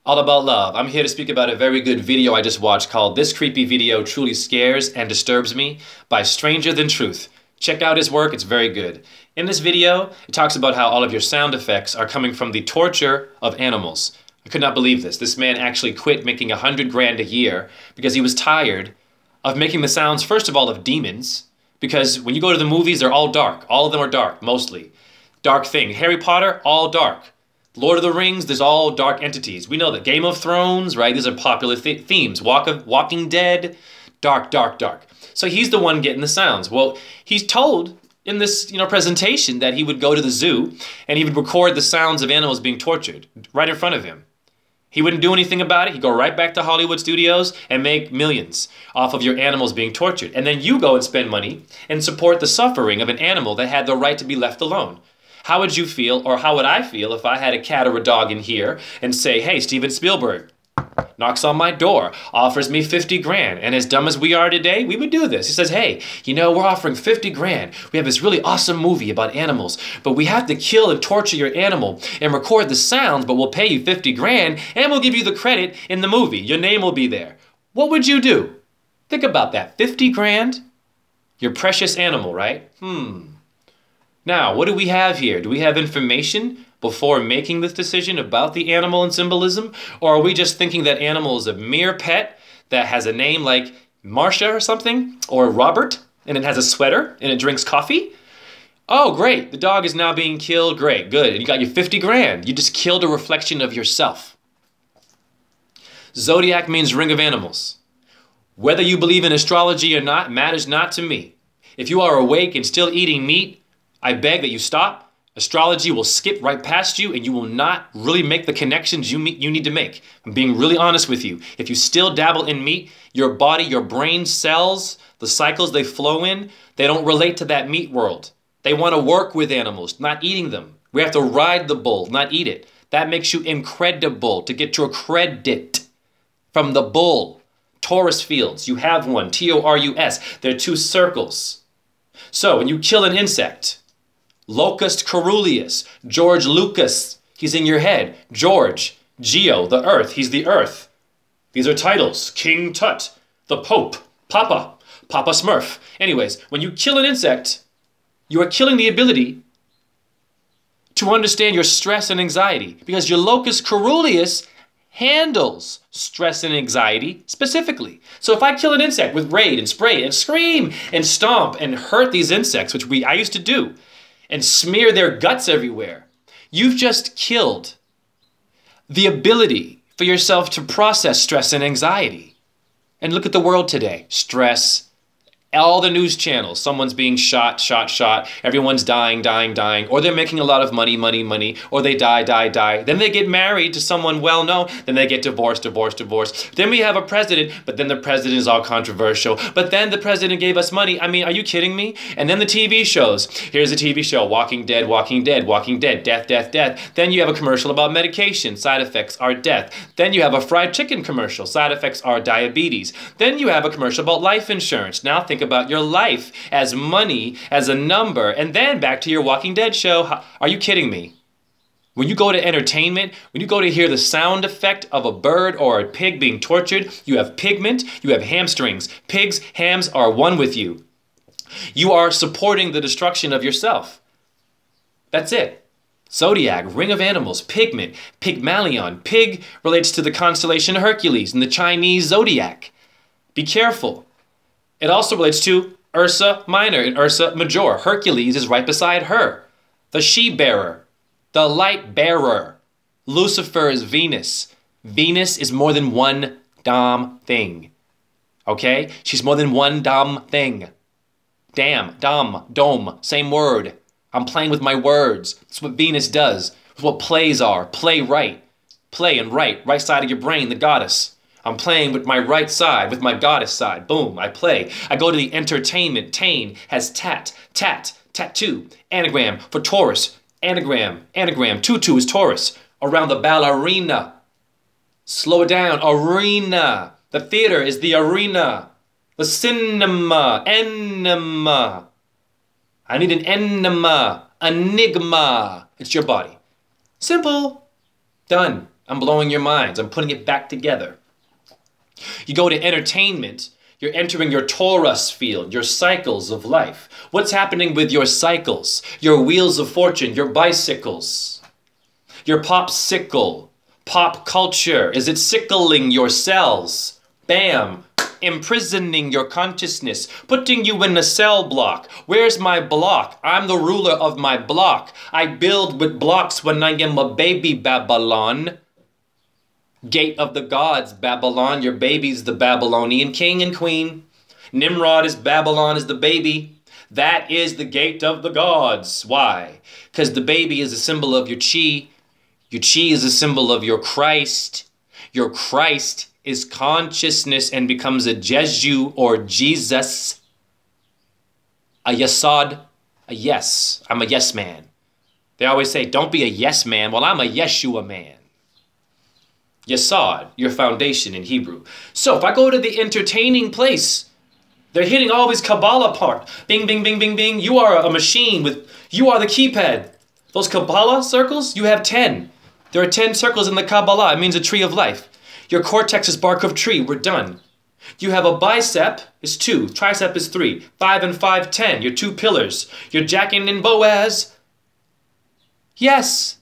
All about love. I'm here to speak about a very good video I just watched called "This Creepy Video Truly Scares and Disturbs Me" by Stranger Than Truth. Check out his work, it's very good. In this video, it talks about how all of your sound effects are coming from the torture of animals. I could not believe this. This man actually quit making 100 grand a year because he was tired of making the sounds, first of all, of demons. Because when you go to the movies, they're all dark. All of them are dark, mostly. Dark thing. Harry Potter, all dark. Lord of the Rings, there's all dark entities. We know that. Game of Thrones, right? These are popular themes. Walking Dead, dark, dark, dark. So he's the one getting the sounds. Well, he's told in this presentation that he would go to the zoo and he would record the sounds of animals being tortured right in front of him. He wouldn't do anything about it. He'd go right back to Hollywood studios and make millions off of your animals being tortured. And then you go and spend money and support the suffering of an animal that had the right to be left alone. How would you feel, or how would I feel, if I had a cat or a dog in here and say, hey, Steven Spielberg knocks on my door, offers me 50 grand, and as dumb as we are today, we would do this. He says, hey, we're offering 50 grand. We have this really awesome movie about animals, but we have to kill and torture your animal and record the sounds, but we'll pay you 50 grand and we'll give you the credit in the movie. Your name will be there. What would you do? Think about that. 50 grand? Your precious animal, right? Now, what do we have here? Do we have information before making this decision about the animal and symbolism? Or are we just thinking that animal is a mere pet that has a name like Marcia or something? Or Robert, and it has a sweater, and it drinks coffee? Oh, great, the dog is now being killed. Great, good, and you got your 50 grand. You just killed a reflection of yourself. Zodiac means ring of animals. Whether you believe in astrology or not matters not to me. If you are awake and still eating meat, I beg that you stop. Astrology will skip right past you and you will not really make the connections you need to make. I'm being really honest with you. If you still dabble in meat, your body, your brain cells, the cycles they flow in, they don't relate to that meat world. They want to work with animals, not eating them. We have to ride the bull, not eat it. That makes you incredible, to get your credit from the bull. Taurus fields, you have one, T-O-R-U-S. They're two circles. So when you kill an insect, Locust coeruleus, George Lucas, he's in your head. George, Geo, the earth, he's the earth. These are titles. King Tut, the Pope, Papa, Papa Smurf. Anyways, when you kill an insect, you are killing the ability to understand your stress and anxiety, because your locus coeruleus handles stress and anxiety specifically. So if I kill an insect with raid and spray and scream and stomp and hurt these insects, which I used to do, and smear their guts everywhere, you've just killed the ability for yourself to process stress and anxiety. And look at the world today. Stress. All the news channels, someone's being shot, everyone's dying, or they're making a lot of money, or they die. Then they get married to someone well-known, then they get divorced. Then we have a president, but then the president is all controversial. But then the president gave us money. I mean, are you kidding me? And then the TV shows. Here's a TV show, Walking Dead, death. Then you have a commercial about medication. Side effects are death. Then you have a fried chicken commercial. Side effects are diabetes. Then you have a commercial about life insurance. Now think about your life as money, as a number, and then back to your Walking Dead show. Are you kidding me? When you go to entertainment, when you go to hear the sound effect of a bird or a pig being tortured, you have pigment, you have hamstrings. Pigs, hams are one with you. You are supporting the destruction of yourself. That's it. Zodiac, ring of animals, pigment, Pygmalion. Pig relates to the constellation Hercules in the Chinese zodiac. Be careful. It also relates to Ursa Minor and Ursa Major. Hercules is right beside her. The she-bearer, the light-bearer. Lucifer is Venus. Venus is more than one dumb thing. Okay? She's more than one dumb thing. Damn, dumb, dome, same word. I'm playing with my words. That's what Venus does. That's what plays are. Play right. Play and right. Right side of your brain, the goddess. I'm playing with my right side, with my goddess side. Boom, I play. I go to the entertainment. Tain has tattoo. Anagram for Taurus. Anagram. Tutu is Taurus. Around the ballerina. Slow it down. Arena. The theater is the arena. The cinema. Enema. I need an enema. Enigma. It's your body. Simple. Done. I'm blowing your minds. I'm putting it back together. You go to entertainment, you're entering your torus field, your cycles of life. What's happening with your cycles, your wheels of fortune, your bicycles, your popsicle, pop culture? Is it sickling your cells? Bam! Imprisoning your consciousness, putting you in a cell block. Where's my block? I'm the ruler of my block. I build with blocks when I am a baby, Babylon. Gate of the gods, Babylon. Your baby's the Babylonian king and queen. Nimrod is Babylon is the baby. That is the gate of the gods. Why? Because the baby is a symbol of your chi. Your chi is a symbol of your Christ. Your Christ is consciousness and becomes a Jesu or Jesus. A yesod, a yes. I'm a yes man. They always say, don't be a yes man. Well, I'm a Yeshua man. Yesod, your foundation in Hebrew. So if I go to the entertaining place, they're hitting all these Kabbalah parts. Bing, bing, bing, bing, bing. You are a machine you are the keypad. Those Kabbalah circles, you have 10. There are 10 circles in the Kabbalah. It means a tree of life. Your cortex is bark of tree. We're done. You have a bicep is 2. Tricep is 3. 5 and 5, 10. Your 2 pillars. You're jacking in Boaz. Yes.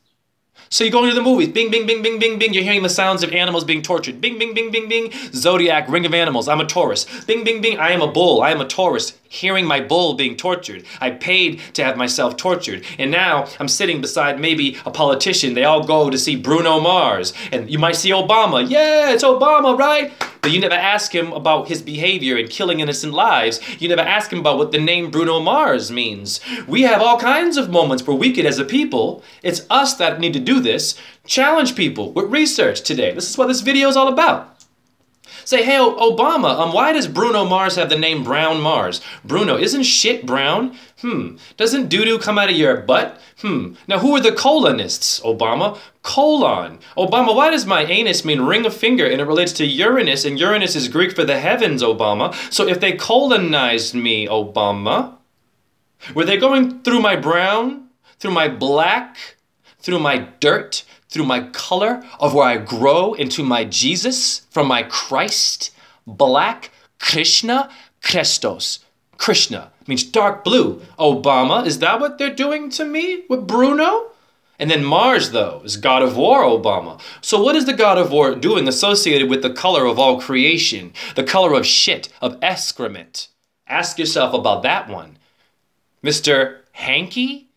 So you're going to the movies. Bing, bing, bing, bing, bing, bing. You're hearing the sounds of animals being tortured. Bing, bing, bing, bing, bing. Zodiac, ring of animals. I'm a Taurus. Bing, bing, bing. I am a bull. I am a Taurus. Hearing my bull being tortured. I paid to have myself tortured. And now I'm sitting beside maybe a politician. They all go to see Bruno Mars. And you might see Obama. Yeah, it's Obama, right? But you never ask him about his behavior in killing innocent lives. You never ask him about what the name Bruno Mars means. We have all kinds of moments where we could, as a people, it's us that need to do this, challenge people with research today. This is what this video is all about. Say, hey, Obama, why does Bruno Mars have the name Brown Mars? Bruno, isn't shit brown? Doesn't doo-doo come out of your butt? Now who are the colonists, Obama? Colon. Obama, why does my anus mean ring a finger and it relates to Uranus, and Uranus is Greek for the heavens, Obama? So if they colonized me, Obama, were they going through my brown, through my black, through my dirt, through my color of where I grow into my Jesus, from my Christ, black, Krishna, Christos. Krishna means dark blue. Obama, is that what they're doing to me with Bruno? And then Mars, though, is God of War, Obama. So what is the God of War doing associated with the color of all creation? The color of shit, of excrement. Ask yourself about that one. Mr. Hanky?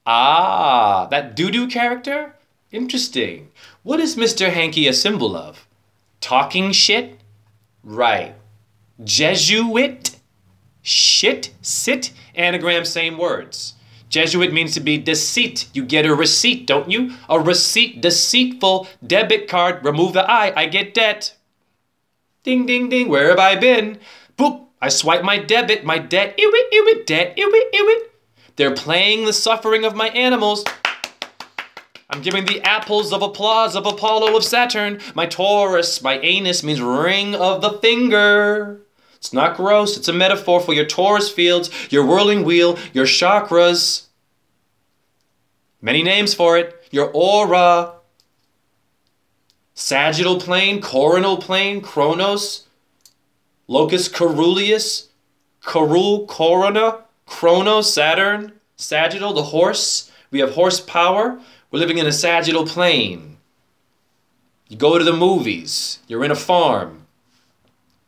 Ah, that doo-doo character? Interesting. What is Mr. Hanky a symbol of? Talking shit? Right. Jesuit? Shit, sit, anagram, same words. Jesuit means to be deceit. You get a receipt, don't you? A receipt, deceitful, debit card, remove the I get debt. Ding, ding, ding, where have I been? Boop, I swipe my debit, my debt, iwit, debt, iwit. They're playing the suffering of my animals. I'm giving the apples of applause of Apollo of Saturn. My Taurus, my anus means ring of the finger. It's not gross, it's a metaphor for your torus fields, your whirling wheel, your chakras. Many names for it. Your aura. Sagittal plane, coronal plane, Chronos. Locus coeruleus, Carul, Corona, Chronos, Saturn, Sagittal, the horse. We have horsepower. We're living in a sagittal plane. You go to the movies. You're in a farm.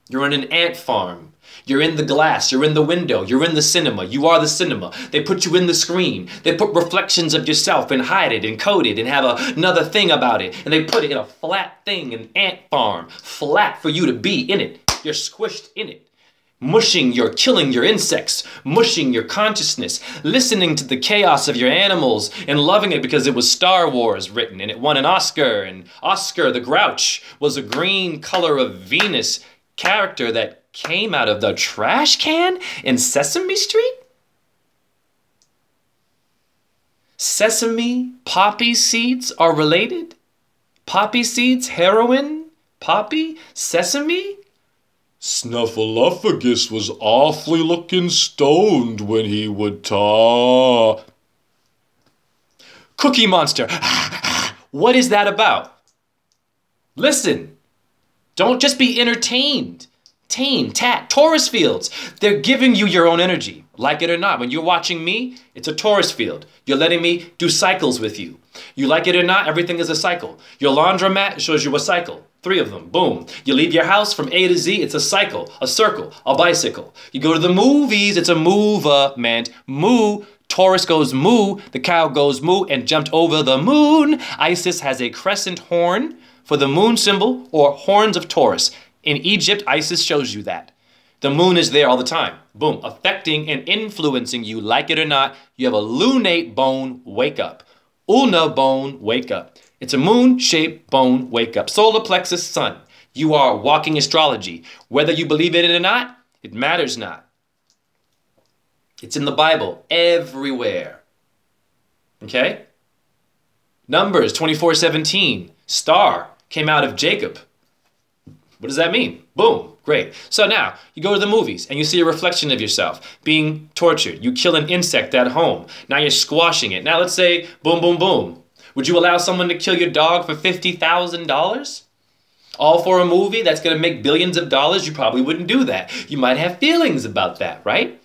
You're in an ant farm. You're in the glass. You're in the window. You're in the cinema. You are the cinema. They put you in the screen. They put reflections of yourself and hide it and code it and have another thing about it. And they put it in a flat thing, an ant farm. Flat for you to be in it. You're squished in it. Killing your insects, mushing your consciousness, listening to the chaos of your animals and loving it because it was Star Wars written and it won an Oscar. And Oscar the Grouch was a green color of Venus character that came out of the trash can in Sesame Street? Sesame, poppy seeds are related? Poppy seeds, heroin, poppy, sesame? Snuffleupagus was awfully looking stoned when he would talk. Cookie Monster. What is that about? Listen. Don't just be entertained. Taurus fields. They're giving you your own energy. Like it or not. When you're watching me, it's a Taurus field. You're letting me do cycles with you. You like it or not, everything is a cycle. Your laundromat shows you a cycle. 3 of them. Boom. You leave your house from A to Z, it's a cycle, a circle, a bicycle. You go to the movies, it's a movement. Moo. Taurus goes moo, the cow goes moo and jumped over the moon. Isis has a crescent horn for the moon symbol, or horns of Taurus. In Egypt, Isis shows you that. The moon is there all the time. Boom. Affecting and influencing you, like it or not. You have a lunate bone, wake up. Ulna bone, wake up. It's a moon-shaped bone, wake up. Solar plexus, sun. You are walking astrology. Whether you believe in it or not, it matters not. It's in the Bible, everywhere. Okay? Numbers 24:17. Star came out of Jacob. What does that mean? Boom. Great. So now, you go to the movies and you see a reflection of yourself being tortured. You kill an insect at home. Now you're squashing it. Now let's say, boom, boom, boom. Would you allow someone to kill your dog for $50,000? All for a movie that's going to make billions of dollars? You probably wouldn't do that. You might have feelings about that, right?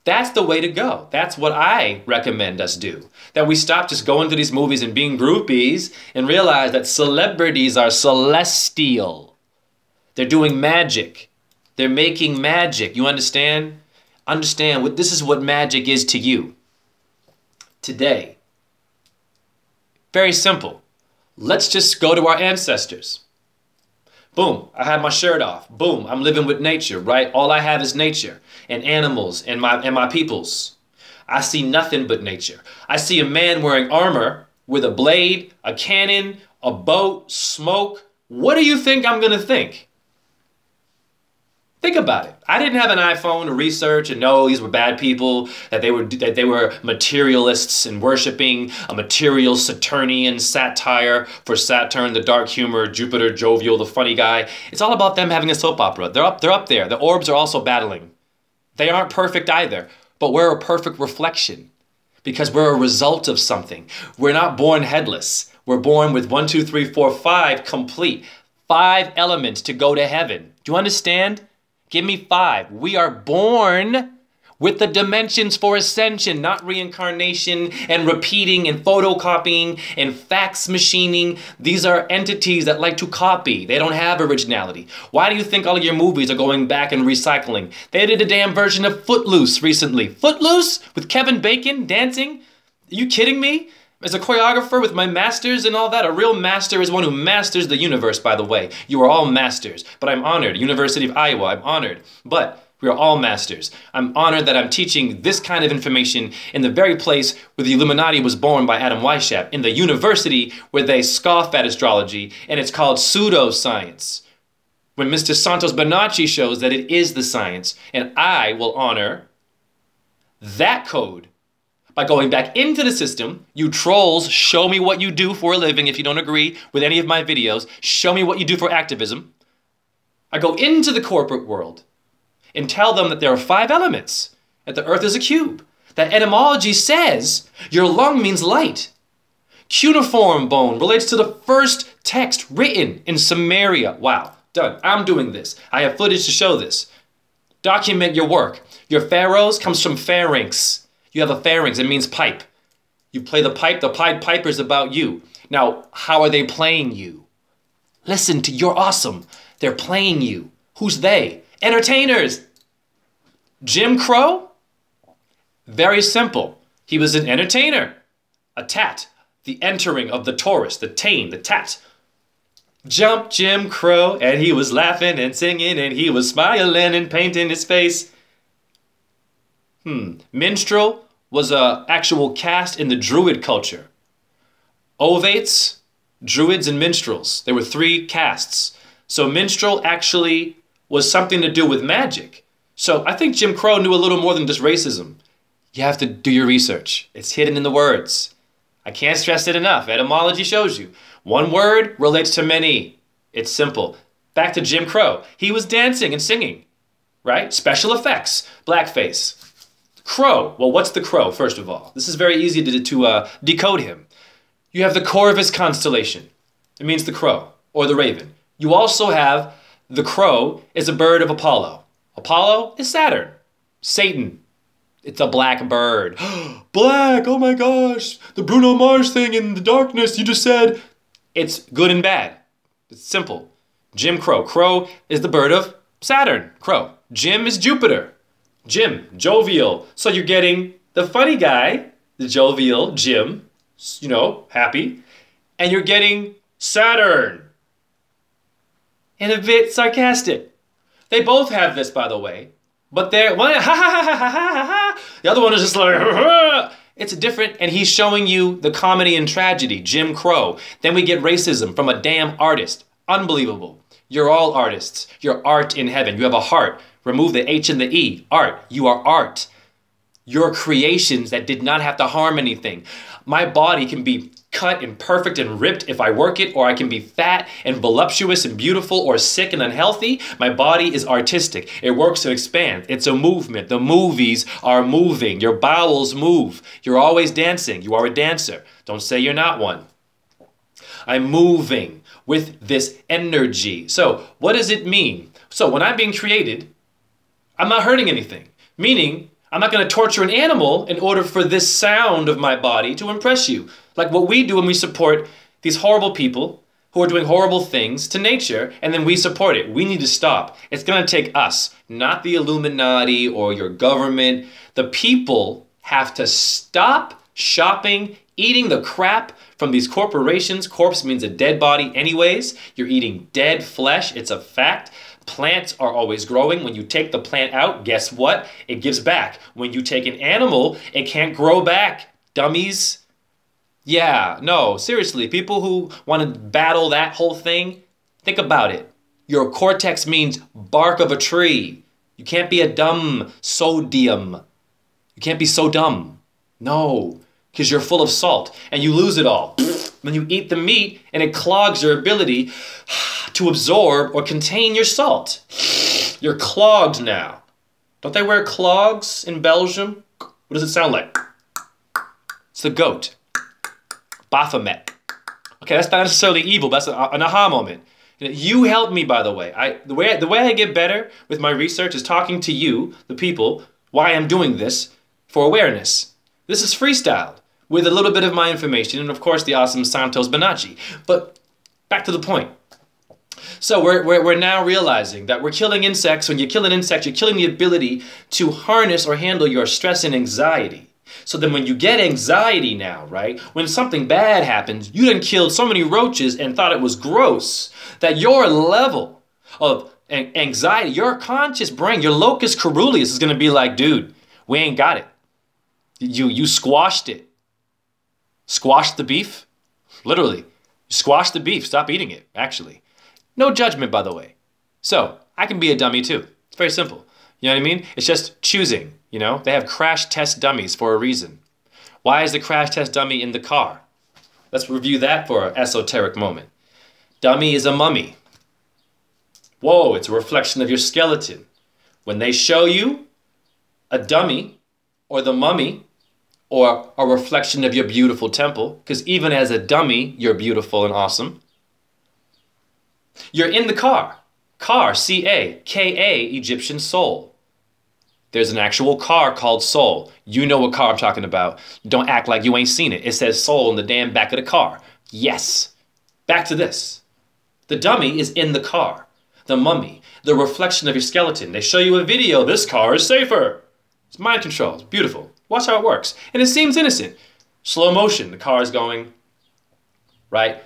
That's the way to go. That's what I recommend us do. That we stop just going to these movies and being groupies and realize that celebrities are celestial. They're doing magic. They're making magic. You understand? Understand what this is what magic is to you. Today. Very simple. Let's just go to our ancestors. Boom, I have my shirt off. Boom, I'm living with nature, right? All I have is nature and animals and my peoples. I see nothing but nature. I see a man wearing armor with a blade, a cannon, a boat, smoke. What do you think I'm going to think? Think about it. I didn't have an iPhone to research and know these were bad people, that they were materialists and worshiping a material Saturnian satire for Saturn, the dark humor, Jupiter, jovial, the funny guy. It's all about them having a soap opera. They're up there. The orbs are also battling. They aren't perfect either, but we're a perfect reflection because we're a result of something. We're not born headless. We're born with 1, 2, 3, 4, 5 complete. 5 elements to go to heaven. Do you understand? Give me 5. We are born with the dimensions for ascension, not reincarnation and repeating and photocopying and fax machining. These are entities that like to copy. They don't have originality. Why do you think all of your movies are going back and recycling? They did a damn version of Footloose recently. Footloose with Kevin Bacon dancing? Are you kidding me? As a choreographer with my masters and all that, a real master is one who masters the universe, by the way. You are all masters, but I'm honored. University of Iowa, I'm honored. But we are all masters. I'm honored that I'm teaching this kind of information in the very place where the Illuminati was born by Adam Weishaupt, in the university where they scoff at astrology, and it's called pseudoscience. When Mr. Santos Bonacci shows that it is the science, and I will honor that code by going back into the system. You trolls, show me what you do for a living if you don't agree with any of my videos. Show me what you do for activism. I go into the corporate world and tell them that there are 5 elements, that the earth is a cube, that etymology says your lung means light. Cuneiform bone relates to the first text written in Sumeria. Wow, done. I'm doing this. I have footage to show this. Document your work. Your pharaohs comes from pharynx. You have a pharynx, it means pipe. You play the pipe, the Pied Piper's about you. Now, how are they playing you? Listen to, you're awesome. They're playing you. Who's they? Entertainers. Jim Crow? Very simple. He was an entertainer. A tat. The entering of the Taurus, the tame, the tat. Jumped Jim Crow, and he was laughing and singing, and he was smiling and painting his face. Minstrel was an actual caste in the Druid culture. Ovates, Druids, and minstrels. There were 3 castes. So minstrel actually was something to do with magic. So I think Jim Crow knew a little more than just racism. You have to do your research. It's hidden in the words. I can't stress it enough. Etymology shows you. One word relates to many. It's simple. Back to Jim Crow. He was dancing and singing, right? Special effects, blackface. Crow. Well, what's the crow, first of all? This is very easy to decode him. You have the Corvus constellation. It means the crow. or the raven. You also have the crow is a bird of Apollo. Apollo is Saturn. Satan. It's a black bird. Black, oh my gosh. The Bruno Mars thing in the darkness you just said. It's good and bad. It's simple. Jim Crow. Crow is the bird of Saturn. Crow. Jim is Jupiter. Jim, jovial. So you're getting the funny guy, the jovial Jim, you know, happy. And you're getting Saturn. And a bit sarcastic. They both have this, by the way. But they're, one, ha ha ha ha ha ha ha. The other one is just like, ha, ha. It's different, and he's showing you the comedy and tragedy, Jim Crow. Then we get racism from a damn artist. Unbelievable. You're all artists. You're art in heaven. You have a heart. Remove the H and the E. Art. You are art. You're creations that did not have to harm anything. My body can be cut and perfect and ripped if I work it, or I can be fat and voluptuous and beautiful, or sick and unhealthy. My body is artistic. It works to expand. It's a movement. The movies are moving. Your bowels move. You're always dancing. You are a dancer. Don't say you're not one. I'm moving with this energy. So what does it mean? So when I'm being created, I'm not hurting anything. Meaning, I'm not going to torture an animal in order for this sound of my body to impress you. Like what we do when we support these horrible people who are doing horrible things to nature, and then we support it. We need to stop. It's going to take us, not the Illuminati or your government. The people have to stop shopping, eating the crap from these corporations. Corpse means a dead body anyways. You're eating dead flesh. It's a fact. Plants are always growing. When you take the plant out, guess what? It gives back. When you take an animal, it can't grow back. Dummies. Yeah, no, seriously, people who want to battle that whole thing, think about it. Your cortex means bark of a tree. You can't be a dumb sodium. You can't be so dumb. No, because you're full of salt and you lose it all. When you eat the meat and it clogs your ability to absorb or contain your salt. You're clogged now. Don't they wear clogs in Belgium? What does it sound like? It's the goat. Baphomet. Okay, that's not necessarily evil, but that's an aha moment. You helped me, by the way. The way I get better with my research is talking to you, the people, why I'm doing this, for awareness. This is freestyled, with a little bit of my information, and of course the awesome Santos Bonacci. But back to the point. So we're now realizing that we're killing insects. When you kill an insect, you're killing the ability to harness or handle your stress and anxiety. So then when you get anxiety now, right, when something bad happens, you done killed so many roaches and thought it was gross that your level of anxiety, your conscious brain, your locus coeruleus is going to be like, dude, we ain't got it. You squashed it. Squashed the beef? Literally. You squashed the beef. Stop eating it, actually. No judgment, by the way. So I can be a dummy too. It's very simple. You know what I mean? It's just choosing. You know, they have crash test dummies for a reason. Why is the crash test dummy in the car? Let's review that for an esoteric moment. Dummy is a mummy. Whoa, it's a reflection of your skeleton. When they show you a dummy or the mummy or a reflection of your beautiful temple, because even as a dummy, you're beautiful and awesome. You're in the car. Car, C-A, K-A, Egyptian soul. There's an actual car called Soul. You know what car I'm talking about. Don't act like you ain't seen it. It says Soul in the damn back of the car. Yes. Back to this. The dummy is in the car. The mummy, the reflection of your skeleton. They show you a video. This car is safer. It's mind control. It's beautiful. Watch how it works. And it seems innocent. Slow motion. The car is going, right?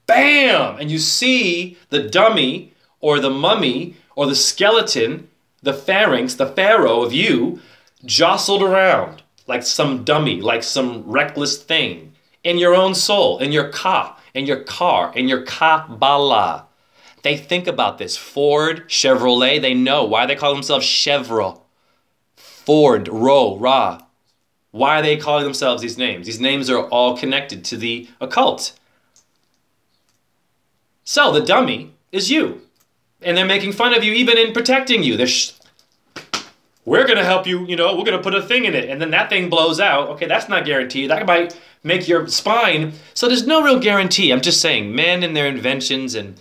Bam! And you see the dummy or the mummy or the skeleton, the pharynx, the pharaoh of you, jostled around like some dummy, like some reckless thing in your own soul, in your ka, in your car, in your Kabbalah. They think about this. Ford, Chevrolet, they know. Why they call themselves Chevro? Ford, Ro, Ra. Why are they calling themselves these names? These names are all connected to the occult. So the dummy is you. And they're making fun of you even in protecting you. We're going to help you, you know, we're going to put a thing in it. And then that thing blows out. Okay, that's not guaranteed. That might make your spine. So there's no real guarantee. I'm just saying, men and their inventions and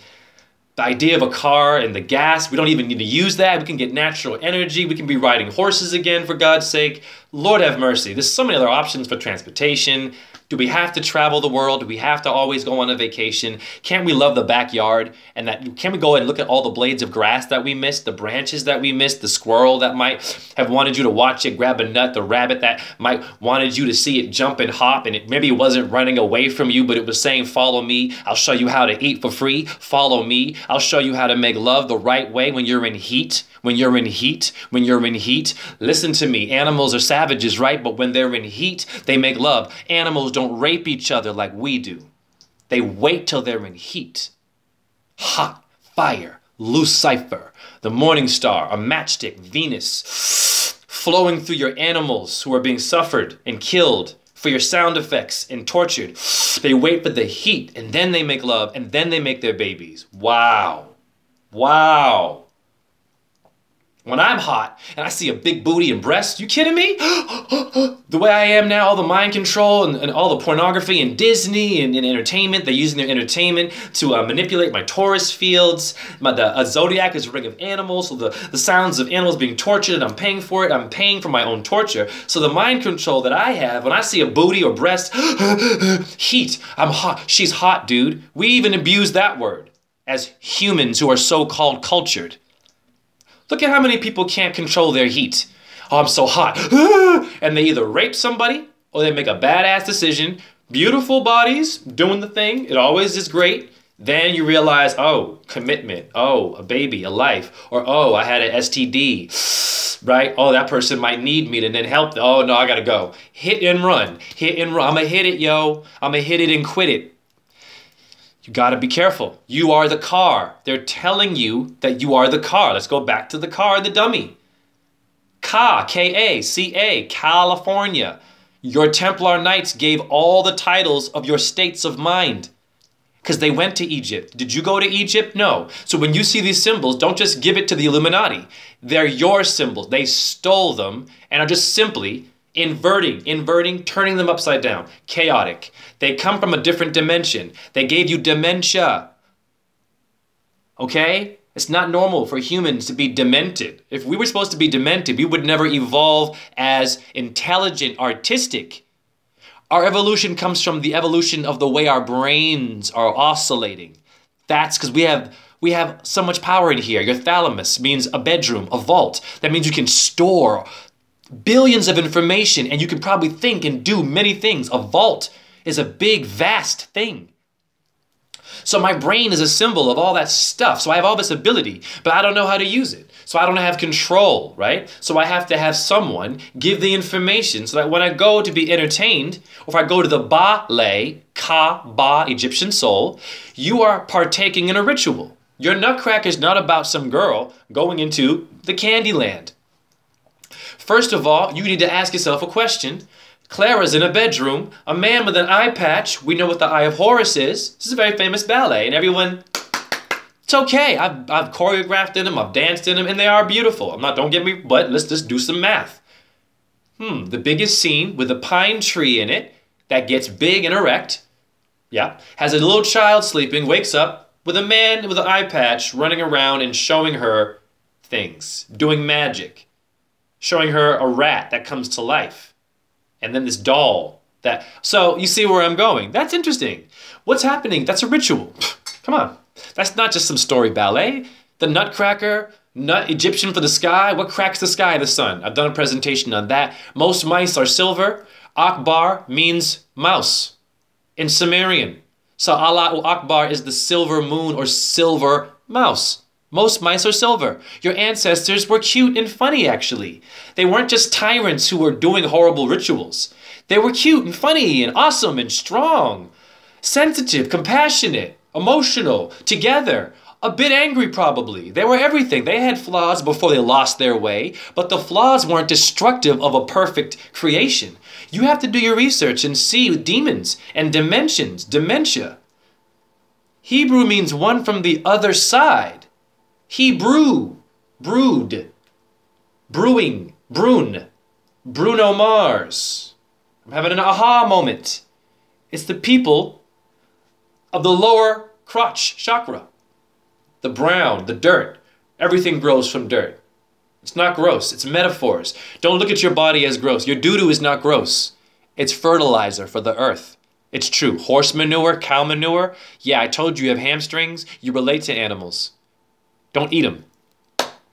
the idea of a car and the gas, we don't even need to use that. We can get natural energy. We can be riding horses again, for God's sake. Lord have mercy. There's so many other options for transportation. Do we have to travel the world? Do we have to always go on a vacation? Can't we love the backyard? And can we go and look at all the blades of grass that we missed, the branches that we missed, the squirrel that might have wanted you to watch it grab a nut, the rabbit that might wanted you to see it jump and hop, and maybe it wasn't running away from you, but it was saying, follow me. I'll show you how to eat for free. Follow me. I'll show you how to make love the right way when you're in heat. When you're in heat, when you're in heat, listen to me. Animals are savages, right? But when they're in heat, they make love. Animals don't rape each other like we do. They wait till they're in heat. Hot, fire, Lucifer, the morning star, a matchstick, Venus, flowing through your animals who are being suffered and killed for your sound effects and tortured. They wait for the heat and then they make love and then they make their babies. Wow. Wow. When I'm hot and I see a big booty and breasts, you kidding me? The way I am now, all the mind control and all the pornography and Disney and entertainment, they're using their entertainment to manipulate my Taurus fields. The zodiac is a ring of animals, so the sounds of animals being tortured, and I'm paying for it. I'm paying for my own torture. So the mind control that I have, when I see a booty or breast, heat, I'm hot. She's hot, dude. We even abuse that word as humans who are so-called cultured. Look at how many people can't control their heat. Oh, I'm so hot. And they either rape somebody or they make a badass decision. Beautiful bodies, doing the thing. It always is great. Then you realize, oh, commitment. Oh, a baby, a life. Or, oh, I had an STD. Right? Oh, that person might need me to then help. Oh, no, I got to go. Hit and run. Hit and run. I'm going to hit it, yo. I'm going to hit it and quit it. You got to be careful. You are the car. They're telling you that you are the car. Let's go back to the car, the dummy. K-A-C-A, California. Your Templar Knights gave all the titles of your states of mind because they went to Egypt. Did you go to Egypt? No. So when you see these symbols, don't just give it to the Illuminati. They're your symbols. They stole them and are just simply inverting, turning them upside down. Chaotic. They come from a different dimension. They gave you dementia. Okay? It's not normal for humans to be demented. If we were supposed to be demented, we would never evolve as intelligent, artistic. Our evolution comes from the evolution of the way our brains are oscillating. That's because we have so much power in here. Your thalamus means a bedroom, a vault. That means you can store billions of information and you can probably think and do many things. A vault is a big, vast thing. So my brain is a symbol of all that stuff. So I have all this ability, but I don't know how to use it. So I don't have control, right? So I have to have someone give the information so that when I go to be entertained, or if I go to the ballet, Ka-Ba, Egyptian soul, you are partaking in a ritual. Your nutcracker is not about some girl going into the candy land. First of all, you need to ask yourself a question. Clara's in a bedroom, a man with an eye patch. We know what the Eye of Horus is. This is a very famous ballet, and everyone, it's okay. I've choreographed in them, I've danced in them, and they are beautiful. Don't get me, but let's just do some math. The biggest scene with a pine tree in it that gets big and erect, has a little child sleeping, wakes up with a man with an eye patch running around and showing her things, doing magic, showing her a rat that comes to life. And then this doll that, so you see where I'm going. That's interesting. What's happening? That's a ritual. Come on. That's not just some story ballet. The nutcracker, Egyptian for the sky. What cracks the sky? The sun. I've done a presentation on that. Most mice are silver. Akbar means mouse in Sumerian. So Allahu Akbar is the silver moon or silver mouse. Most mice are silver. Your ancestors were cute and funny, actually. They weren't just tyrants who were doing horrible rituals. They were cute and funny and awesome and strong, sensitive, compassionate, emotional, together, a bit angry probably. They were everything. They had flaws before they lost their way, but the flaws weren't destructive of a perfect creation. You have to do your research and see demons and dimensions, dementia. Hebrew means one from the other side. Hebrew, brood, brewing, Brune, Bruno Mars. I'm having an aha moment. It's the people of the lower crotch chakra. The brown, the dirt. Everything grows from dirt. It's not gross. It's metaphors. Don't look at your body as gross. Your doo-doo is not gross. It's fertilizer for the earth. It's true. Horse manure, cow manure. Yeah, I told you have hamstrings. You relate to animals. Don't eat them.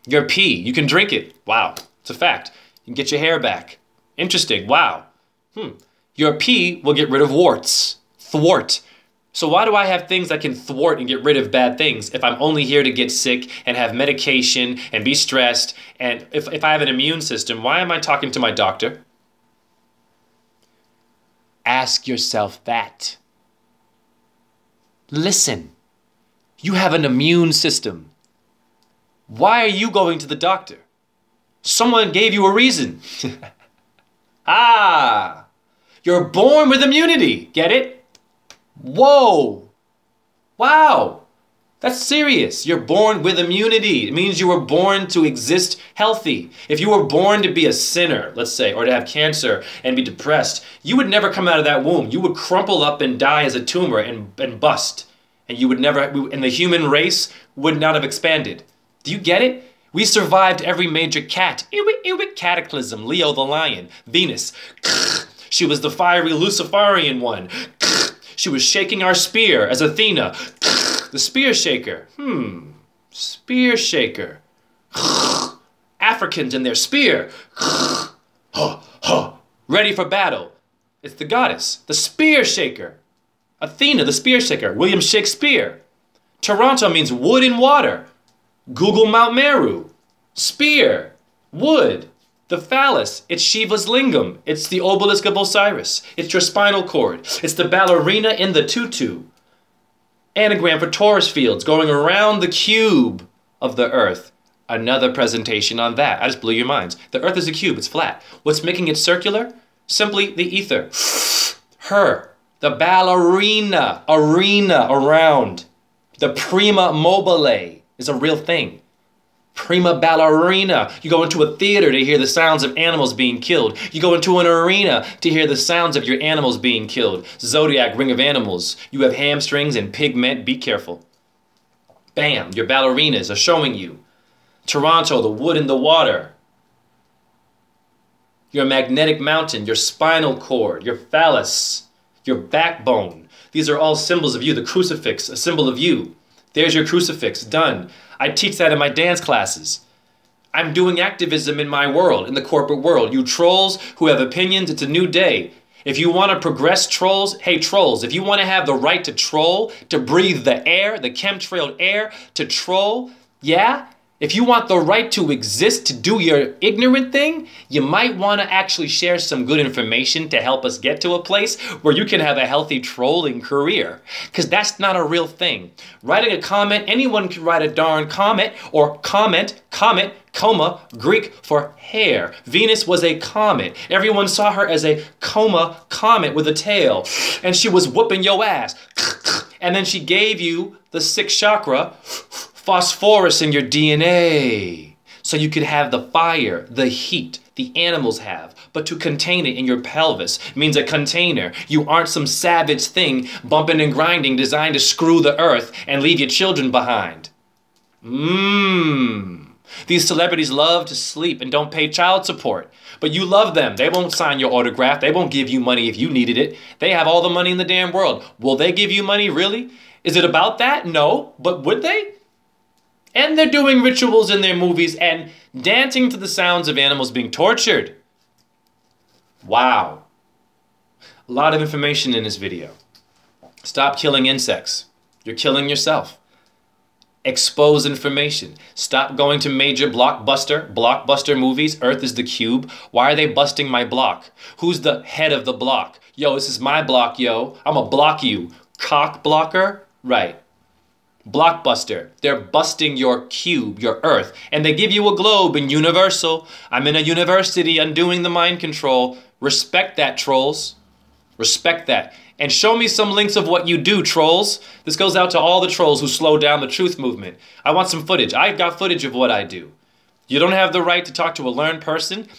Your pee, you can drink it. Wow, it's a fact. You can get your hair back. Interesting, wow. Your pee will get rid of warts. Thwart. So why do I have things that can thwart and get rid of bad things if I'm only here to get sick and have medication and be stressed? And if I have an immune system, why am I talking to my doctor? Ask yourself that. Listen, you have an immune system. Why are you going to the doctor? Someone gave you a reason. You're born with immunity. Get it? Whoa. Wow. That's serious. You're born with immunity. It means you were born to exist healthy. If you were born to be a sinner, let's say, or to have cancer and be depressed, you would never come out of that womb. You would crumple up and die as a tumor and bust. And you would never, and the human race would not have expanded. Do you get it? We survived every major cataclysm. Leo the lion. Venus. She was the fiery Luciferian one. She was shaking our spear as Athena. The spear shaker. Spear shaker. Africans and their spear. Ready for battle. It's the goddess. The spear shaker. Athena, the spear shaker. William Shakespeare. Toronto means wood and water. Google Mount Meru. Spear. Wood. The phallus. It's Shiva's lingam. It's the obelisk of Osiris. It's your spinal cord. It's the ballerina in the tutu. Anagram for Taurus fields going around the cube of the earth. Another presentation on that. I just blew your minds. The earth is a cube. It's flat. What's making it circular? Simply the ether. Her. The ballerina. Arena around. The prima mobile is a real thing. Prima ballerina. You go into a theater to hear the sounds of animals being killed. You go into an arena to hear the sounds of your animals being killed. Zodiac, ring of animals. You have hamstrings and pigment. Be careful. Bam, your ballerinas are showing you. Toronto, the wood and the water. Your magnetic mountain, your spinal cord, your phallus, your backbone. These are all symbols of you. The crucifix, a symbol of you. There's your crucifix, done. I teach that in my dance classes. I'm doing activism in my world, in the corporate world. You trolls who have opinions, it's a new day. If you want to progress, trolls, hey trolls, if you want to have the right to troll, to breathe the air, the chemtrailed air, to troll, yeah? If you want the right to exist, to do your ignorant thing, you might want to actually share some good information to help us get to a place where you can have a healthy trolling career. Because that's not a real thing. Writing a comment, anyone can write a darn comment, or comment, coma, Greek for hair. Venus was a comet. Everyone saw her as a coma comet with a tail. And she was whooping your ass. And then she gave you the sixth chakra, phosphorus in your DNA, so you could have the fire, the heat the animals have, but to contain it in your pelvis means a container. You aren't some savage thing bumping and grinding designed to screw the earth and leave your children behind. These celebrities love to sleep and don't pay child support, but you love them. They won't sign your autograph. They won't give you money if you needed it. They have all the money in the damn world. Will they give you money, really? Is it about that? No, but would they? And they're doing rituals in their movies and dancing to the sounds of animals being tortured. Wow. A lot of information in this video. Stop killing insects. You're killing yourself. Expose information. Stop going to major blockbuster movies. Earth is the cube. Why are they busting my block? Who's the head of the block? Yo, this is my block, yo. I'ma block you. Cock blocker? Right. Blockbuster. They're busting your cube, your earth, and they give you a globe in Universal. I'm in a university undoing the mind control. Respect that, trolls. Respect that. And show me some links of what you do, trolls. This goes out to all the trolls who slow down the truth movement. I want some footage. I've got footage of what I do. You don't have the right to talk to a learned person.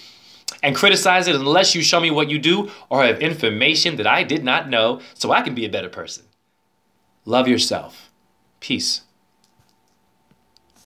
and criticize it unless you show me what you do or have information that I did not know so I can be a better person. Love yourself. Peace.